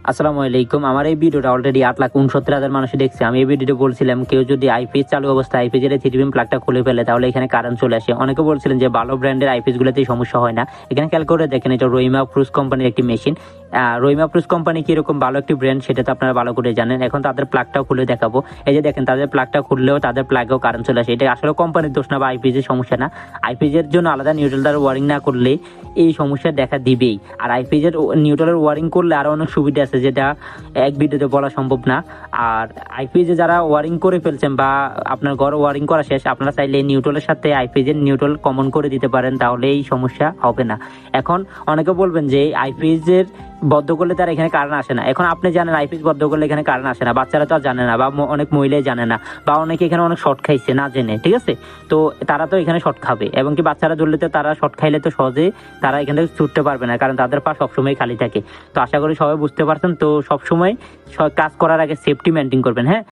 আসসালামু আলাইকুম। আমার এই ভিডিওটা অলরেডি 8,69,000 মানুষ দেখছে। আমি এই ভিডিওতে বলছিলাম কেউ যদি আইপিএস চালু অবস্থায় আইপিএস এর থ্রি পিন প্লাগটা খুলে ফেলে তাহলে এখানে কারেন্ট চলে আসে। অনেকে বলছিলেন যে ভালো ব্র্যান্ডের আইপিএস গুলোতেই সমস্যা হয় না। এখানে খেয়াল করে দেখেন, এটা রহিমা প্রুস কোম্পানির একটি মেশিন। রহিমা প্রুস কোম্পানি কিরকম ভালো একটি ব্র্যান্ড সেটা তো আপনারা ভালো করে জানেন। এখন তাদের প্লাগটাও খুলে দেখাবো। এই যে দেখেন, তাদের প্লাগটা খুললেও তাদের প্লাগেও কারেন্ট চলে আসে। এটা আসলে কোম্পানির দোষ না বা আইপিএস এর সমস্যা না। আইপিএস এর জন্য আলাদা নিউট্রাল ওয়ারিং না করলে এই সমস্যা দেখা দিবেই। আর আইপিএস এর নিউট্রাল ওয়ারিং করলে আরো অনেক সুবিধা আছে, যেটা এক ভিডিওতে বলা সম্ভব না। আর আইপিএস যারা ওয়ারিং করে ফেলছেন বা আপনার ঘর ওয়ারিং করা শেষ, আপনারা চাইলে নিউট্রালের সাথে আইপিএস এর নিউট্রাল কমন করে দিতে পারেন, তাহলে এই সমস্যা হবে না। এখন অনেকে বলবেন যে আইপিএস এর বদ্ধ করলে তার এখানে কারেন্ট আসে না। এখন আপনি জানেন আইপিএস বদ্ধ করলে এখানে কারেন্ট আসে না, বাচ্চারা তো আর জানে না, বা অনেক মহিলাই জানে না, বা অনেকে এখানে অনেক শর্ট খাইছে না জেনে, ঠিক আছে? তো তারা তো এখানে শর্ট খাবে, এবং কি বাচ্চারা ধরলে তো তারা শর্ট খাইলে তো সহজে তারা এখান থেকে ছুটতে পারবে না, কারণ তাদের পা সবসময় খালি থাকে। তো আশা করি সবাই বুঝতে পারছেন। তো সবসময় কাজ করার আগে সেফটি মেনটেন করবেন, হ্যাঁ।